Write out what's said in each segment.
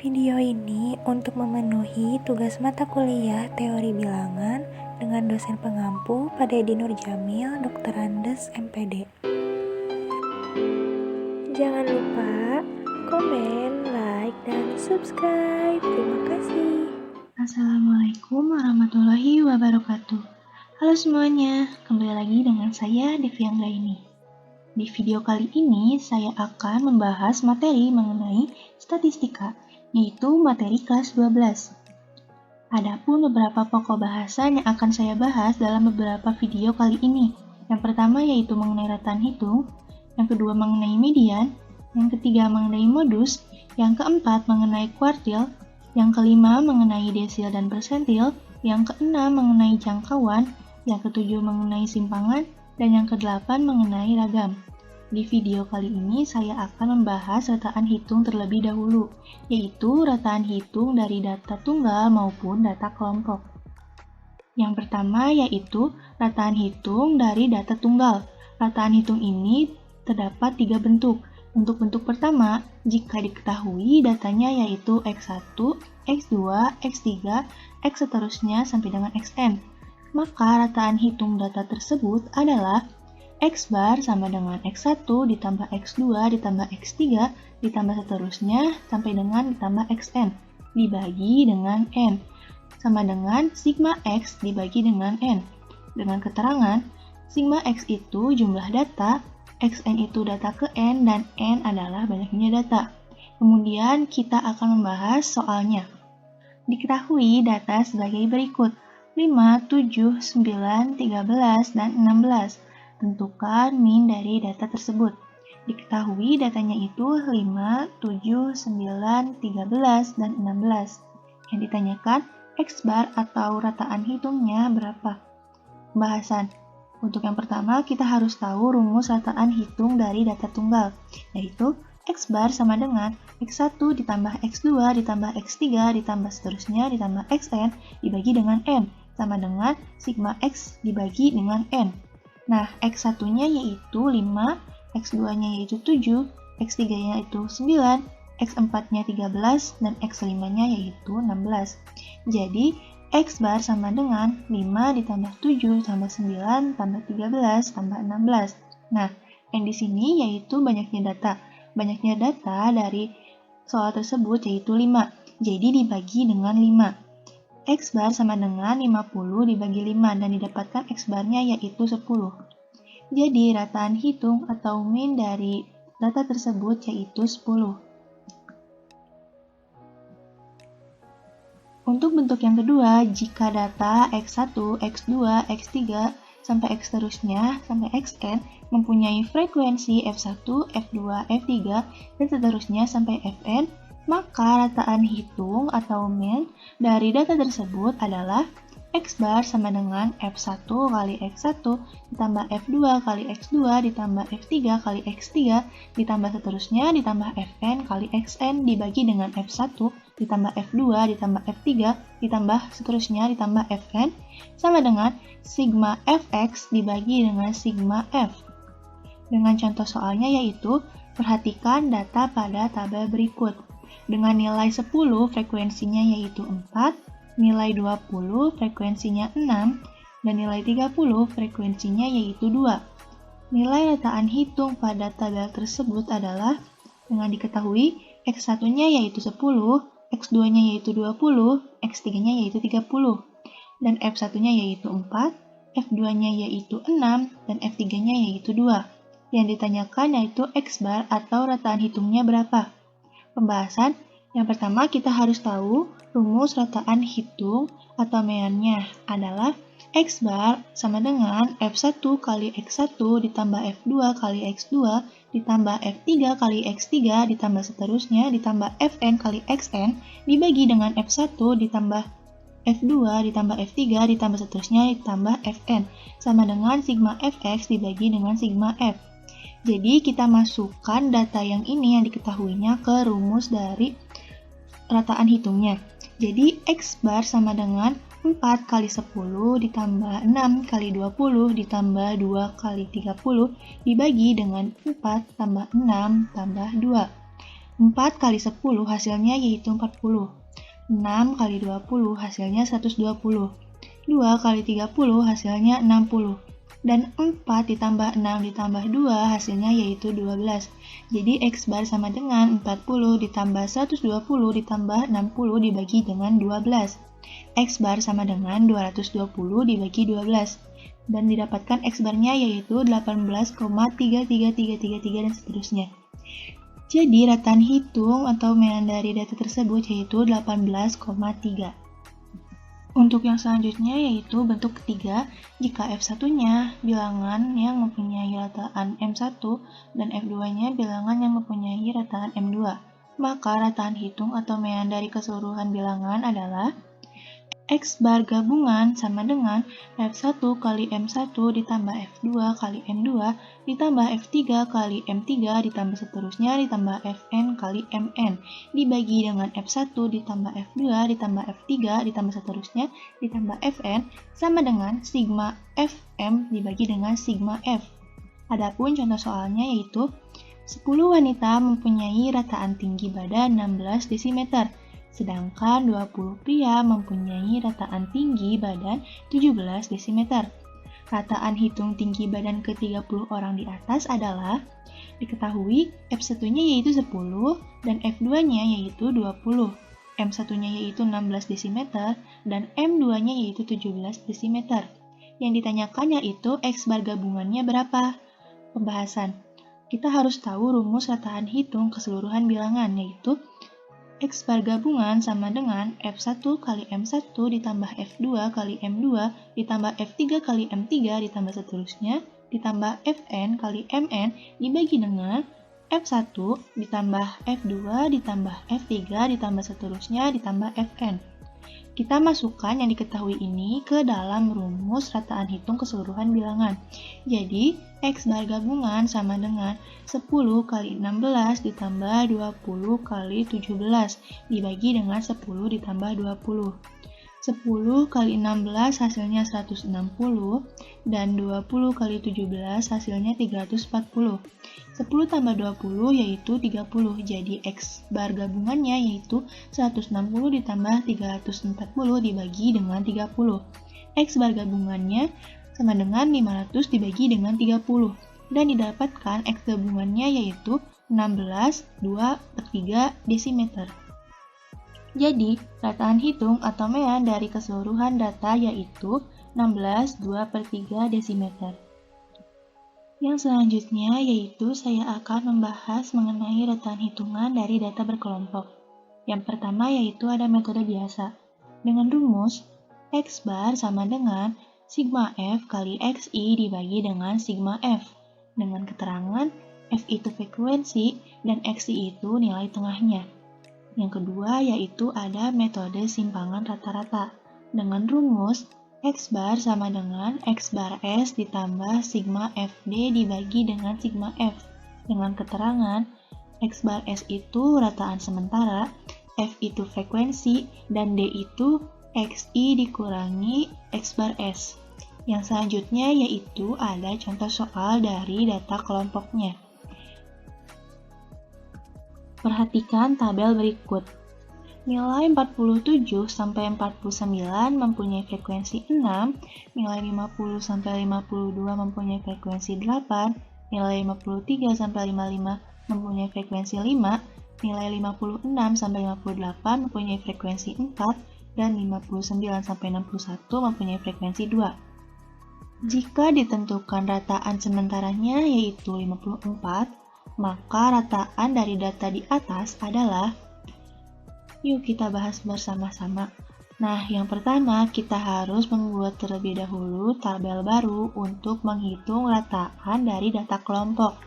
Video ini untuk memenuhi tugas mata kuliah teori bilangan dengan dosen pengampu Pak Dedi Nur Jamil, Dr. Andes, MPD. Jangan lupa komen, like, dan subscribe. Terima kasih. Assalamualaikum warahmatullahi wabarakatuh. Halo semuanya, kembali lagi dengan saya Devi Anggraini. Di video kali ini saya akan membahas materi mengenai statistika, yaitu materi kelas 12. Adapun beberapa pokok bahasan yang akan saya bahas dalam beberapa video kali ini. Yang pertama yaitu mengenai rataan hitung, yang kedua mengenai median, yang ketiga mengenai modus, yang keempat mengenai kuartil, yang kelima mengenai desil dan persentil, yang keenam mengenai jangkauan, yang ketujuh mengenai simpangan, dan yang kedelapan mengenai ragam. Di video kali ini saya akan membahas rataan hitung terlebih dahulu, yaitu rataan hitung dari data tunggal maupun data kelompok. Yang pertama yaitu rataan hitung dari data tunggal. Rataan hitung ini terdapat 3 bentuk. Untuk bentuk pertama, jika diketahui datanya yaitu X1, X2, X3, X seterusnya sampai dengan Xn, maka rataan hitung data tersebut adalah X bar sama dengan X1 ditambah X2 ditambah X3 ditambah seterusnya sampai dengan ditambah Xn dibagi dengan N sama dengan sigma X dibagi dengan N. Dengan keterangan, sigma X itu jumlah data, Xn itu data ke N, dan N adalah banyaknya data. Kemudian kita akan membahas soalnya. Diketahui data sebagai berikut: 5, 7, 9, 13, dan 16. Tentukan min dari data tersebut. Diketahui datanya itu 5, 7, 9, 13, dan 16. Yang ditanyakan X bar atau rataan hitungnya berapa? Pembahasan. Untuk yang pertama, kita harus tahu rumus rataan hitung dari data tunggal, yaitu X bar sama dengan X1 ditambah X2 ditambah X3 ditambah seterusnya ditambah Xn dibagi dengan N, sama dengan sigma X dibagi dengan N. Nah, X1-nya yaitu 5, X2-nya yaitu 7, X3-nya yaitu 9, X4-nya 13, dan X5-nya yaitu 16. Jadi, X bar sama dengan 5 ditambah 7 tambah 9 tambah 13 tambah 16. Nah, yang di sini yaitu banyaknya data. Banyaknya data dari soal tersebut yaitu 5. Jadi dibagi dengan 5. X bar sama dengan 50 dibagi 5 dan didapatkan X barnya yaitu 10. Jadi rataan hitung atau min dari data tersebut yaitu 10. Untuk bentuk yang kedua, jika data X1, X2, X3, sampai X seterusnya, sampai Xn mempunyai frekuensi F1, F2, F3, dan seterusnya sampai Fn, maka rataan hitung atau min dari data tersebut adalah X bar sama dengan F1 kali X1 ditambah F2 kali X2 ditambah F3 kali X3 ditambah seterusnya ditambah Fn kali Xn dibagi dengan F1 ditambah F2 ditambah F3 ditambah seterusnya ditambah Fn sama dengan sigma Fx dibagi dengan sigma F. Dengan contoh soalnya yaitu, perhatikan data pada tabel berikut. Dengan nilai 10 frekuensinya yaitu 4, nilai 20 frekuensinya 6, dan nilai 30 frekuensinya yaitu 2. Nilai rataan hitung pada tabel tersebut adalah dengan diketahui X1-nya yaitu 10, X2-nya yaitu 20, X3-nya yaitu 30, dan F1-nya yaitu 4, F2-nya yaitu 6, dan F3-nya yaitu 2. Yang ditanyakan yaitu X bar atau rataan hitungnya berapa? Pembahasan. Yang pertama kita harus tahu rumus rataan hitung atau meannya adalah X bar sama dengan F1 kali X1 ditambah F2 kali X2 ditambah F3 kali X3 ditambah seterusnya ditambah Fn kali Xn dibagi dengan F1 ditambah F2 ditambah F3 ditambah seterusnya ditambah Fn sama dengan sigma Fx dibagi dengan sigma F. Jadi kita masukkan data yang ini yang diketahuinya ke rumus dari rataan hitungnya. Jadi X bar sama dengan 4 kali 10 ditambah 6 kali 20 ditambah 2 kali 30 dibagi dengan 4 tambah 6 tambah 2. 4 kali 10 hasilnya yaitu 40. 6 kali 20 hasilnya 120. 2 kali 30 hasilnya 60. Dan 4 ditambah 6 ditambah 2 hasilnya yaitu 12. Jadi X bar sama dengan 40 ditambah 120 ditambah 60 dibagi dengan 12. X bar sama dengan 220 dibagi 12. Dan didapatkan X barnya yaitu 18,33333 dan seterusnya. Jadi rataan hitung atau mainan dari data tersebut yaitu 18,3. Untuk yang selanjutnya yaitu bentuk ketiga, jika F1-nya bilangan yang mempunyai rataan M1 dan F2-nya bilangan yang mempunyai rataan M2, maka rataan hitung atau mainan dari keseluruhan bilangan adalah X bar gabungan sama dengan F1 kali M1 ditambah F2 kali M2 ditambah F3 kali M3 ditambah seterusnya ditambah Fn kali Mn dibagi dengan F1 ditambah F2 ditambah F3 ditambah seterusnya ditambah Fn sama dengan sigma Fm dibagi dengan sigma F. Adapun contoh soalnya yaitu 10 wanita mempunyai rataan tinggi badan 16 desimeter. Sedangkan 20 pria mempunyai rataan tinggi badan 17 desimeter. Rataan hitung tinggi badan ke-30 orang di atas adalah diketahui F1-nya yaitu 10 dan F2-nya yaitu 20. M1-nya yaitu 16 desimeter dan M2-nya yaitu 17 desimeter. Yang ditanyakan yaitu X bar gabungannya berapa? Pembahasan. Kita harus tahu rumus rataan hitung keseluruhan bilangan yaitu X bar gabungan sama dengan F1 kali M1 ditambah F2 kali M2 ditambah F3 kali M3 ditambah seterusnya ditambah Fn kali Mn dibagi dengan F1 ditambah F2 ditambah F3 ditambah seterusnya ditambah Fn. Kita masukkan yang diketahui ini ke dalam rumus rataan hitung keseluruhan bilangan. Jadi, X bar gabungan sama dengan 10 kali 16 ditambah 20 kali 17 dibagi dengan 10 ditambah 20. 10 kali 16 hasilnya 160 dan 20 kali 17 hasilnya 340. 10 tambah 20 yaitu 30, jadi X bar gabungannya yaitu 160 ditambah 340 dibagi dengan 30. X bar gabungannya sama dengan 500 dibagi dengan 30, dan didapatkan X gabungannya yaitu 16 2/3 desimeter. Jadi, rataan hitung atau mean dari keseluruhan data yaitu 16 2/3 desimeter. Yang selanjutnya yaitu saya akan membahas mengenai rataan hitungan dari data berkelompok. Yang pertama yaitu ada metode biasa. Dengan rumus, X bar sama dengan sigma F kali XI dibagi dengan sigma F. Dengan keterangan, F itu frekuensi dan XI itu nilai tengahnya. Yang kedua yaitu ada metode simpangan rata-rata. Dengan rumus, X bar sama dengan X bar S ditambah sigma FD dibagi dengan sigma F. Dengan keterangan, X bar S itu rataan sementara, F itu frekuensi, dan D itu XI dikurangi X bar S. Yang selanjutnya yaitu ada contoh soal dari data kelompoknya. Perhatikan tabel berikut. Nilai 47 sampai 49 mempunyai frekuensi 6, nilai 50 sampai 52 mempunyai frekuensi 8, nilai 53 sampai 55 mempunyai frekuensi 5, nilai 56 sampai 58 mempunyai frekuensi 4, dan 59 sampai 61 mempunyai frekuensi 2. Jika ditentukan rataan sementaranya yaitu 54, maka rataan dari data di atas adalah, yuk kita bahas bersama-sama. Nah, yang pertama kita harus membuat terlebih dahulu tabel baru untuk menghitung rataan dari data kelompok,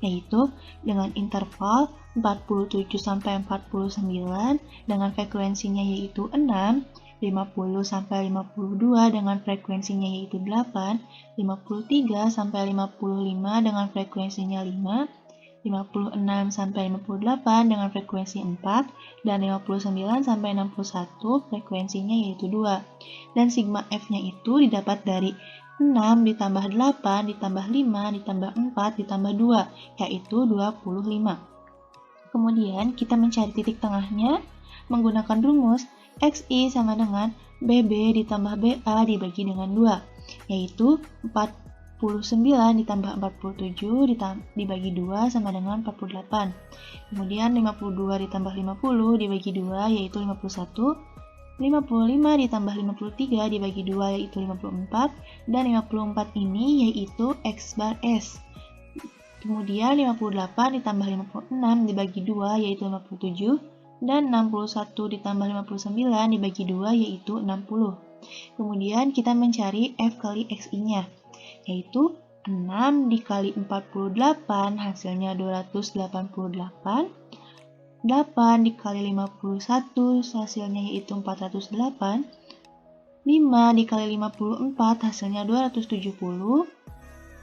yaitu dengan interval 47 sampai 49 dengan frekuensinya yaitu 6, 50 sampai 52 dengan frekuensinya yaitu 8, 53 sampai 55 dengan frekuensinya 5, 56 sampai 58 dengan frekuensi 4, dan 59 sampai 61 frekuensinya yaitu 2. Dan sigma F-nya itu didapat dari 6 ditambah 8 ditambah 5 ditambah 4 ditambah 2, yaitu 25. Kemudian kita mencari titik tengahnya menggunakan rumus XI sama dengan BB ditambah BA dibagi dengan 2, yaitu 49 ditambah 47 dibagi 2 sama dengan 48. Kemudian 52 ditambah 50 dibagi 2 yaitu 51. 55 ditambah 53 dibagi 2 yaitu 54. Dan 54 ini yaitu X bar S. Kemudian 58 ditambah 56 dibagi 2 yaitu 57. Dan 61 ditambah 59 dibagi 2 yaitu 60. Kemudian kita mencari F kali XI-nya, yaitu 6 dikali 48 hasilnya 288. 8 dikali 51 hasilnya yaitu 408. 5 dikali 54 hasilnya 270.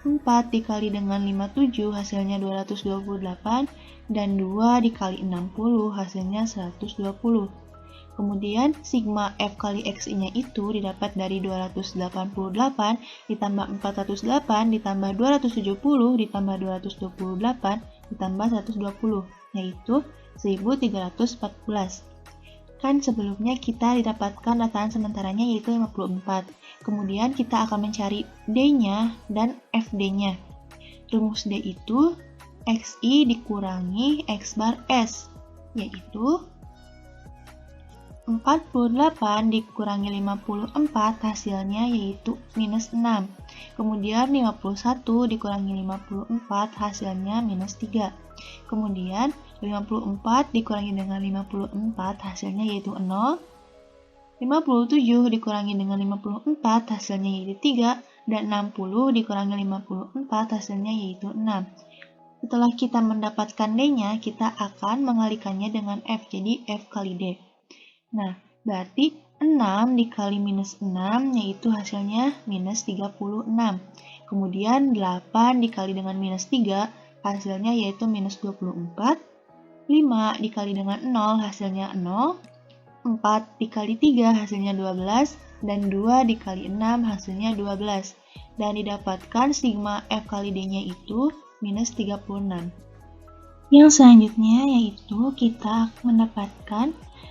4 dikali dengan 57 hasilnya 228. Dan 2 dikali 60 hasilnya 120. Kemudian sigma F kali XI-nya itu didapat dari 288 ditambah 408 ditambah 270 ditambah 228 ditambah 120, yaitu 1314. Kan sebelumnya kita didapatkan dataan sementaranya yaitu 54. Kemudian kita akan mencari D-nya dan FD-nya. Rumus D itu XI dikurangi X bar S, yaitu 48 dikurangi 54 hasilnya yaitu minus 6. Kemudian 51 dikurangi 54 hasilnya minus 3. Kemudian 54 dikurangi dengan 54 hasilnya yaitu 0. 57 dikurangi dengan 54 hasilnya yaitu 3. Dan 60 dikurangi 54 hasilnya yaitu 6. Setelah kita mendapatkan D-nya, kita akan mengalikannya dengan F, jadi F kali D. Nah, berarti 6 dikali minus 6 yaitu hasilnya minus 36. Kemudian 8 dikali dengan minus 3 hasilnya yaitu minus 24. 5 dikali dengan 0 hasilnya 0. 4 dikali 3 hasilnya 12. Dan 2 dikali 6 hasilnya 12. Dan didapatkan sigma F kali D-nya itu minus 36. Yang selanjutnya yaitu kita mendapatkan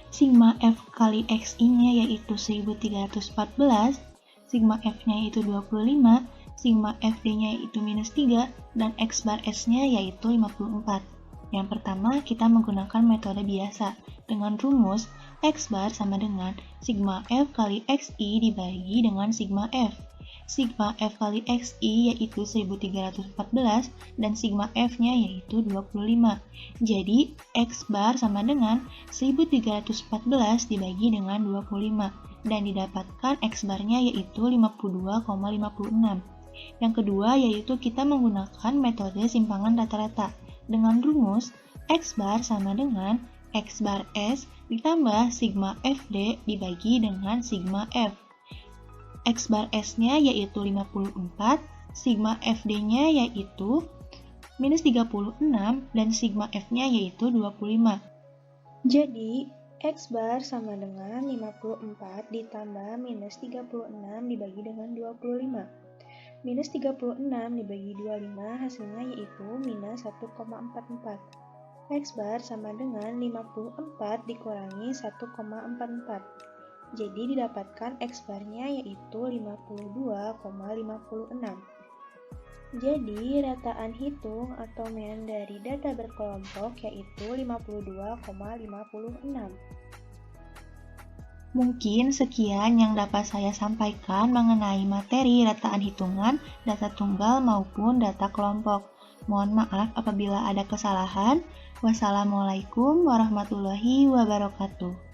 sigma F kali XI-nya yaitu 1314, sigma F-nya yaitu 25, sigma FD-nya yaitu minus 3, dan X bar S-nya yaitu 54. Yang pertama, kita menggunakan metode biasa dengan rumus X bar sama dengan sigma F kali XI dibagi dengan sigma F. Sigma F kali XI yaitu 1314 dan sigma F-nya yaitu 25. Jadi, X bar sama dengan 1314 dibagi dengan 25 dan didapatkan X bar-nya yaitu 52,56. Yang kedua yaitu kita menggunakan metode simpangan rata-rata dengan rumus X bar sama dengan X bar S ditambah sigma FD dibagi dengan sigma F. X bar S-nya yaitu 54, sigma FD-nya yaitu minus 36, dan sigma F-nya yaitu 25. Jadi, X bar sama dengan 54 ditambah minus 36 dibagi dengan 25. Minus 36 dibagi 25 hasilnya yaitu minus 1,44. X bar sama dengan 54 dikurangi 1,44. Jadi didapatkan X bar-nya yaitu 52,56. Jadi rataan hitung atau mean dari data berkelompok yaitu 52,56. Mungkin sekian yang dapat saya sampaikan mengenai materi rataan hitungan, data tunggal maupun data kelompok. Mohon maaf apabila ada kesalahan. Wassalamualaikum warahmatullahi wabarakatuh.